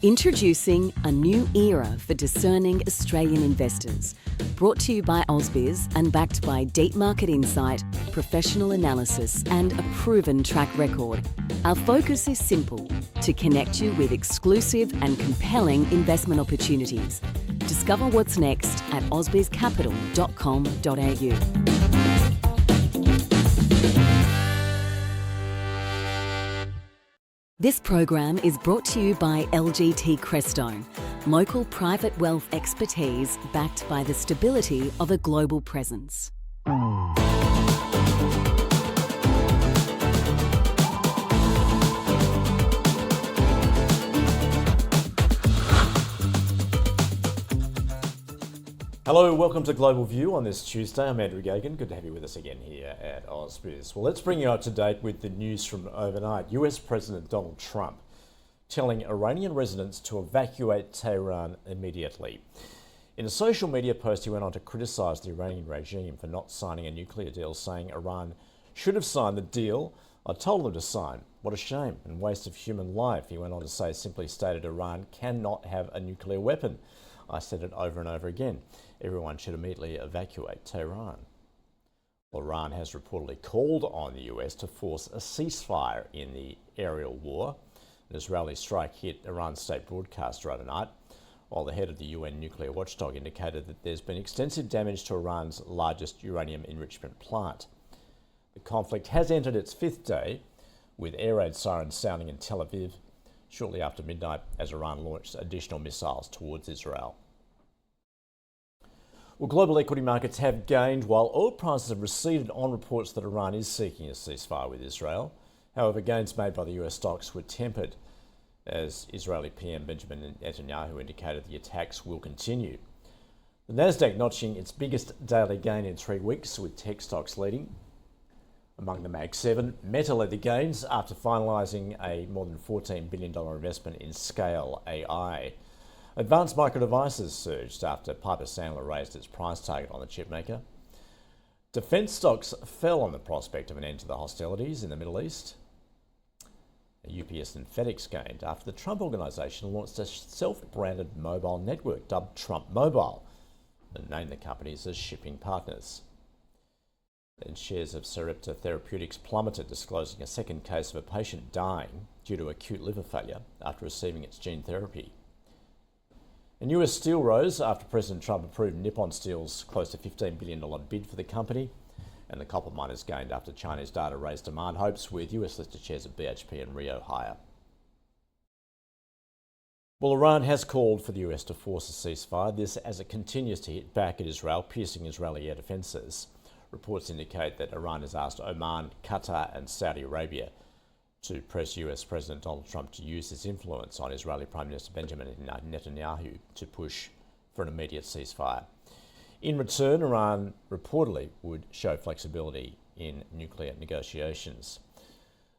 Introducing a new era for discerning Australian investors. Brought to you by Ausbiz and backed by deep market insight, professional analysis and a proven track record. Our focus is simple: to connect you with exclusive and compelling investment opportunities. Discover what's next at ausbizcapital.com.au. This program is brought to you by LGT Crestone, local private wealth expertise backed by the stability of a global presence. Hello, welcome to Global View on this Tuesday. I'm Andrew Gagan. Good to have you with us again here at Ausbiz. Well, let's bring you up to date with the news from overnight. US President Donald Trump telling Iranian residents to evacuate Tehran immediately. In a social media post, he went on to criticise the Iranian regime for not signing a nuclear deal, saying Iran should have signed the deal I told them to sign. What a shame and waste of human life. He went on to say, simply stated, Iran cannot have a nuclear weapon. I said it over and over again. Everyone should immediately evacuate Tehran. Well, Iran has reportedly called on the US to force a ceasefire in the aerial war. An Israeli strike hit Iran's state broadcaster overnight, while the head of the UN nuclear watchdog indicated that there's been extensive damage to Iran's largest uranium enrichment plant. The conflict has entered its fifth day, with air raid sirens sounding in Tel Aviv shortly after midnight as Iran launched additional missiles towards Israel. Well, global equity markets have gained while oil prices have receded on reports that Iran is seeking a ceasefire with Israel. However, gains made by the US stocks were tempered as Israeli PM Benjamin Netanyahu indicated the attacks will continue. The Nasdaq notching its biggest daily gain in 3 weeks, with tech stocks leading. Among the Mag 7, Meta led the gains after finalising a more than $14 billion investment in Scale AI. Advanced Micro Devices surged after Piper Sandler raised its price target on the chipmaker. Defence stocks fell on the prospect of an end to the hostilities in the Middle East. UPS and FedEx gained after the Trump Organization launched a self-branded mobile network dubbed Trump Mobile and named the companies as shipping partners. And shares of Sarepta Therapeutics plummeted, disclosing a second case of a patient dying due to acute liver failure after receiving its gene therapy. And US steel rose after President Trump approved Nippon Steel's close to $15 billion bid for the company. And the copper miners gained after Chinese data raised demand hopes, with US listed shares of BHP and Rio higher. Well, Iran has called for the US to force a ceasefire, this as it continues to hit back at Israel, piercing Israeli air defences. Reports indicate that Iran has asked Oman, Qatar and Saudi Arabia to press US President Donald Trump to use his influence on Israeli Prime Minister Benjamin Netanyahu to push for an immediate ceasefire. In return, Iran reportedly would show flexibility in nuclear negotiations.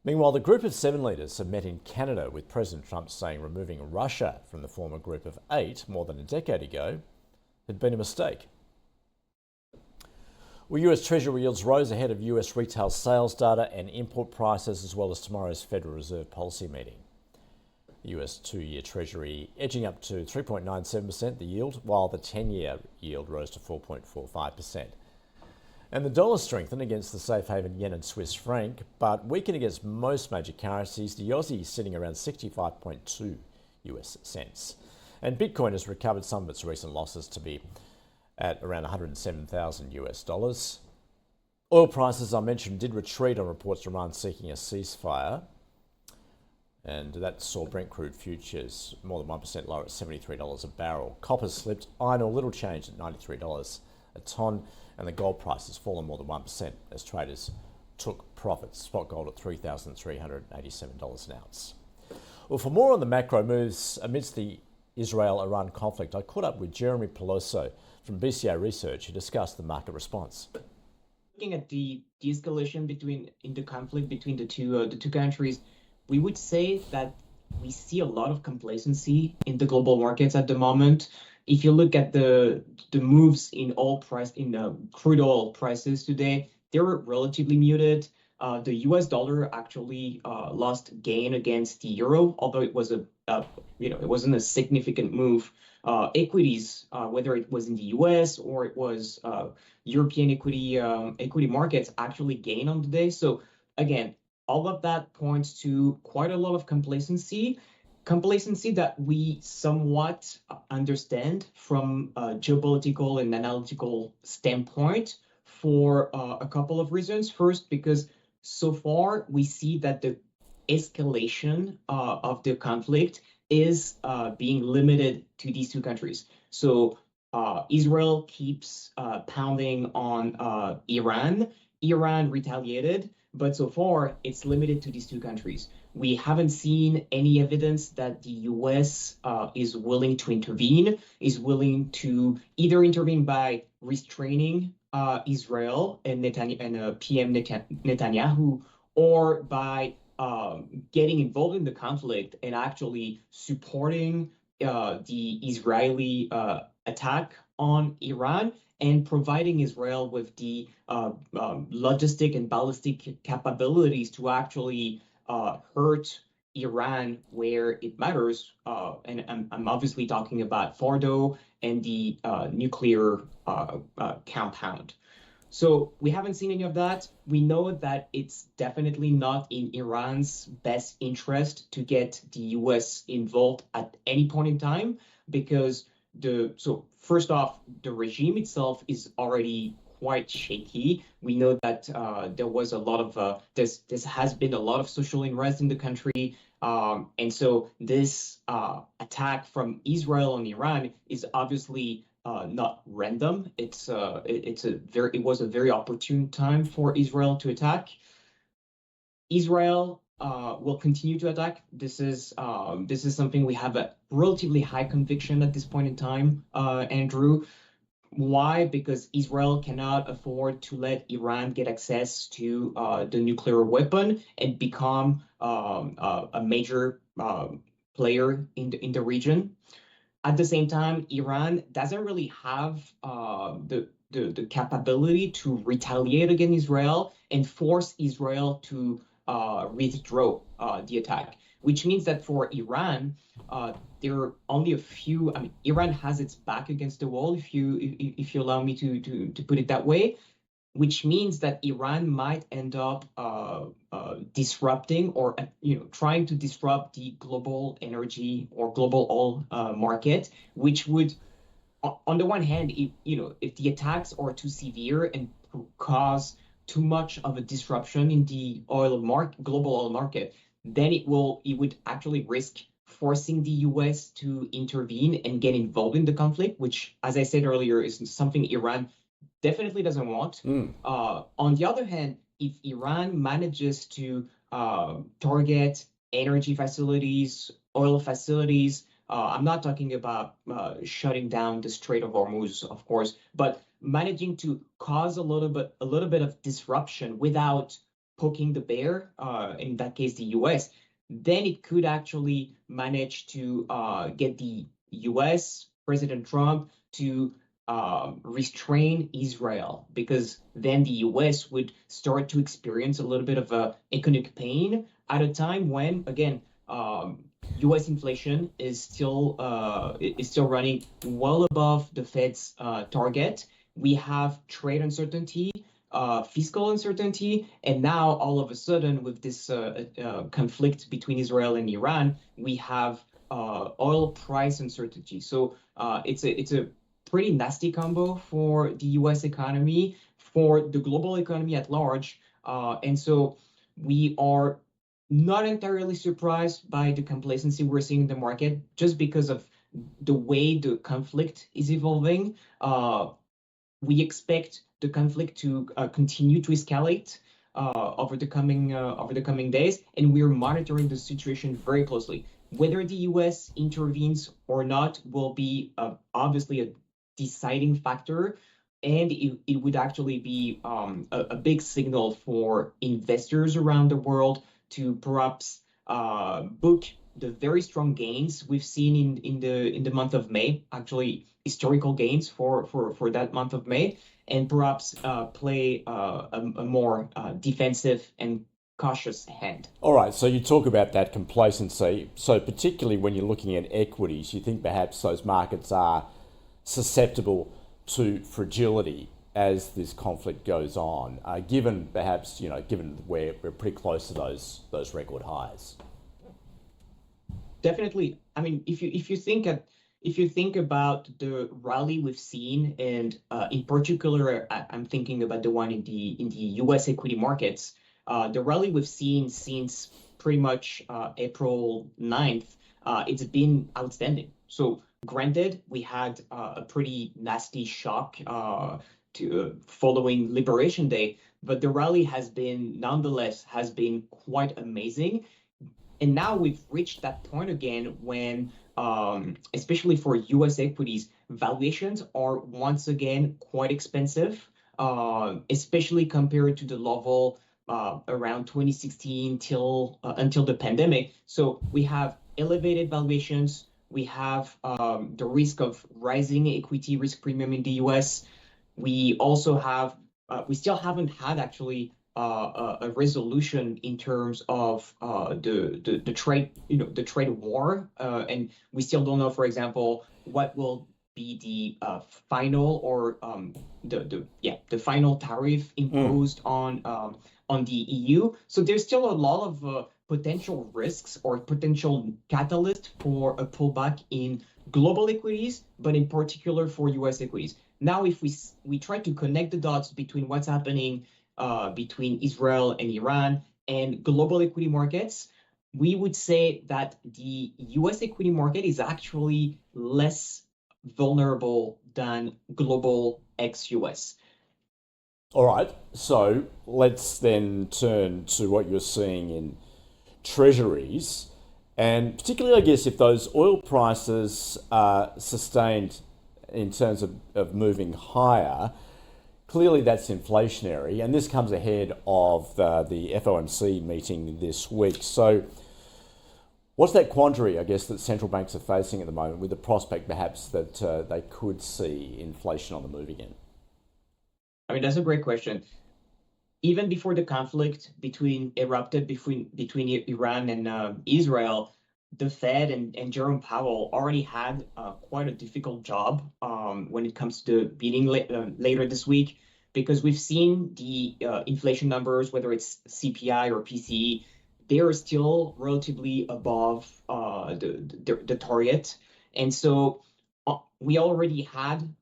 Meanwhile, the Group of 7 leaders have met in Canada, with President Trump saying removing Russia from the former Group of 8 more than a decade ago had been a mistake. Well, US Treasury yields rose ahead of US retail sales data and import prices, as well as tomorrow's Federal Reserve policy meeting. The US 2-year Treasury edging up to 3.97%, the yield, while the 10-year yield rose to 4.45%. And the dollar strengthened against the safe haven yen and Swiss franc, but weakened against most major currencies, the Aussie sitting around 65.2 US cents. And Bitcoin has recovered some of its recent losses to be at around 107,000 US dollars. Oil prices, I mentioned, did retreat on reports of Iran seeking a ceasefire, and that saw Brent crude futures more than 1% lower at $73 a barrel. Copper slipped, iron ore little changed at $93 a tonne, and the gold price has fallen more than 1% as traders took profits. Spot gold at $3,387 an ounce. Well, for more on the macro moves amidst the Israel-Iran conflict, I caught up with Jeremie Peloso from BCA Research, who discussed the market response. Looking at the de-escalation in the conflict between the two countries, we would say that we see a lot of complacency in the global markets at the moment. If you look at the moves in crude oil prices today, they're relatively muted. The US dollar actually lost gain against the euro, although it was it wasn't a significant move. Equities, whether it was in the U.S. or it was European equity markets, actually gained on the day. So again, all of that points to quite a lot of complacency that we somewhat understand from a geopolitical and analytical standpoint for a couple of reasons. First, because so far we see that the escalation of the conflict is being limited to these two countries. So Israel keeps pounding on Iran. Iran retaliated, but so far it's limited to these two countries. We haven't seen any evidence that the US is willing to intervene, is willing to either intervene by restraining Israel and PM Netanyahu, or by getting involved in the conflict and actually supporting the Israeli attack on Iran and providing Israel with the logistic and ballistic capabilities to actually hurt Iran where it matters. And I'm obviously talking about Fordo and the nuclear compound. So we haven't seen any of that. We know that it's definitely not in Iran's best interest to get the US involved at any point in time, because so first off, the regime itself is already quite shaky. We know that there was a lot of this has been a lot of social unrest in the country, and so this attack from Israel on Iran is obviously not random. It was a very opportune time for Israel to attack. Israel will continue to attack. This is something we have a relatively high conviction at this point in time, Andrew. Why? Because Israel cannot afford to let Iran get access to the nuclear weapon and become a major player in the region. At the same time, Iran doesn't really have the capability to retaliate against Israel and force Israel to withdraw the attack, which means that for Iran, there are only a few. I mean, Iran has its back against the wall, if you allow me to put it that way, which means that Iran might end up disrupting or trying to disrupt the global energy or global oil market, which would, on the one hand, if the attacks are too severe and cause too much of a disruption in the global oil market, then it would actually risk forcing the US to intervene and get involved in the conflict, which, as I said earlier, is something Iran definitely doesn't want. On the other hand, if Iran manages to target energy facilities, oil facilities, I'm not talking about shutting down the Strait of Hormuz, of course, but managing to cause a little bit of disruption without poking the bear, in that case the US, then it could actually manage to get the US, President Trump, to restrain Israel, because then the US would start to experience a little bit of economic pain at a time when, again, US inflation is still running well above the Fed's target. We have trade uncertainty, fiscal uncertainty, and now all of a sudden, with this conflict between Israel and Iran, we have oil price uncertainty. So it's a pretty nasty combo for the US economy, for the global economy at large. And so we are not entirely surprised by the complacency we're seeing in the market, just because of the way the conflict is evolving. We expect the conflict to continue to escalate over the coming days, and we're monitoring the situation very closely. Whether the US intervenes or not will be obviously a deciding factor, and it would actually be a big signal for investors around the world to perhaps book the very strong gains we've seen in the month of May, actually historical gains for that month of May, and perhaps play a more defensive and cautious hand. All right, so you talk about that complacency. So particularly when you're looking at equities, you think perhaps those markets are susceptible to fragility as this conflict goes on, given perhaps, given we're pretty close to those record highs. Definitely. I mean, if you think about the rally we've seen, and in particular, I'm thinking about the one in the U.S. equity markets, the rally we've seen since pretty much April 9th, it's been outstanding. So granted, we had a pretty nasty shock to following Liberation Day, but the rally nonetheless has been quite amazing. And now we've reached that point again when, especially for US equities, valuations are once again quite expensive, especially compared to the level around 2016 until the pandemic. So we have elevated valuations. We have the risk of rising equity risk premium in the US. We also have, we still haven't had actually a resolution in terms of the trade, the trade war, and we still don't know, for example, what will be the final or the final tariff imposed on the EU. So there's still a lot of potential risks or potential catalyst for a pullback in global equities, but in particular for US equities. Now, if we try to connect the dots between what's happening between Israel and Iran and global equity markets, we would say that the US equity market is actually less vulnerable than global ex-US. All right, so let's then turn to what you're seeing in treasuries, and particularly, I guess, if those oil prices are sustained in terms of moving higher, clearly that's inflationary, and this comes ahead of the FOMC meeting this week. So what's that quandary, I guess, that central banks are facing at the moment with the prospect perhaps that they could see inflation on the move again? I mean, that's a great question. Even before the conflict erupted between Iran and Israel, the Fed and Jerome Powell already had quite a difficult job when it comes to the meeting later this week, because we've seen the inflation numbers, whether it's CPI or PCE, they are still relatively above the target. And so we already had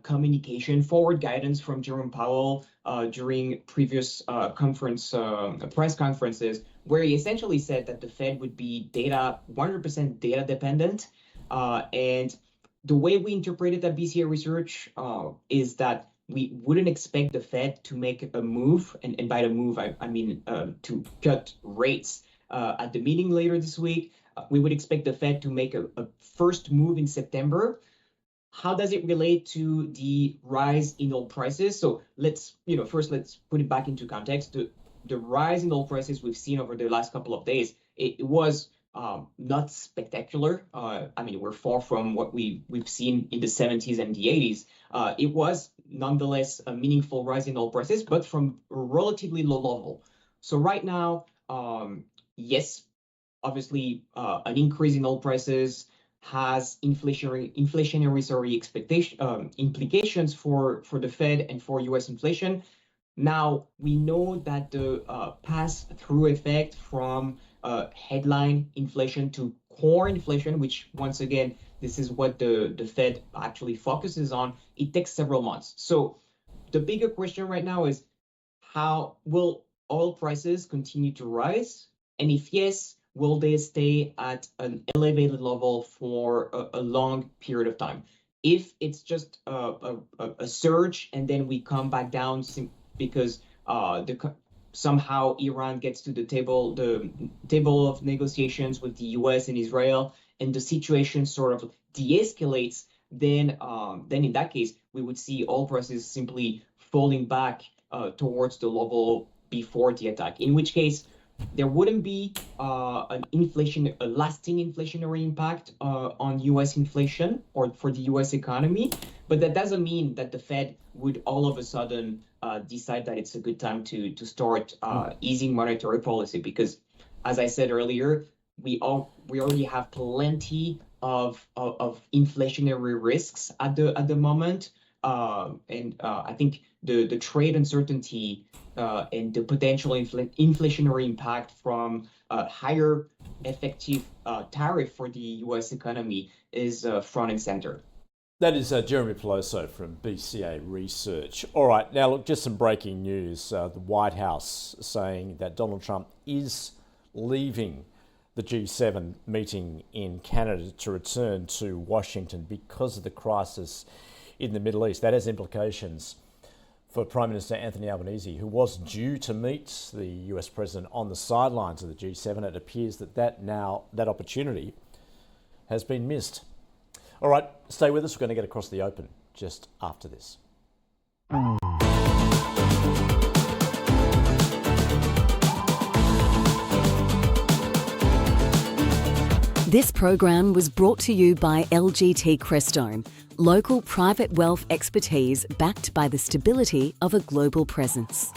communication, forward guidance from Jerome Powell during previous press conferences, where he essentially said that the Fed would be 100% data dependent. And the way we interpreted that BCA Research is that we wouldn't expect the Fed to make a move, and by the move, I mean to cut rates at the meeting later this week. We would expect the Fed to make a first move in September. How does it relate to the rise in oil prices? So let's put it back into context. The rise in oil prices we've seen over the last couple of days, it was not spectacular. I mean, we're far from what we've seen in the 70s and the 80s. It was nonetheless a meaningful rise in oil prices, but from a relatively low level. So right now, yes, obviously, an increase in oil prices has inflationary implications for the Fed and for U.S. inflation. Now, we know that the pass-through effect from headline inflation to core inflation, which once again, this is what the Fed actually focuses on, it takes several months. So the bigger question right now is, how will oil prices continue to rise? And if yes, will they stay at an elevated level for a long period of time? If it's just a surge and then we come back down because somehow Iran gets to the table of negotiations with the US and Israel, and the situation sort of de-escalates, then in that case, we would see oil prices simply falling back towards the level before the attack, in which case there wouldn't be a lasting inflationary impact on US inflation or for the US economy, but that doesn't mean that the Fed would all of a sudden decide that it's a good time to start easing monetary policy, because, as I said earlier, we already have plenty of inflationary risks at the moment, and I think the trade uncertainty and the potential inflationary impact from higher effective tariff for the U.S. economy is front and center. That is Jeremie Peloso from BCA Research. All right, now look, just some breaking news. The White House saying that Donald Trump is leaving the G7 meeting in Canada to return to Washington because of the crisis in the Middle East. That has implications for Prime Minister Anthony Albanese, who was due to meet the US President on the sidelines of the G7. It appears that opportunity has been missed. All right, stay with us. We're going to get across the open just after this. This program was brought to you by LGT Crestone, local private wealth expertise backed by the stability of a global presence.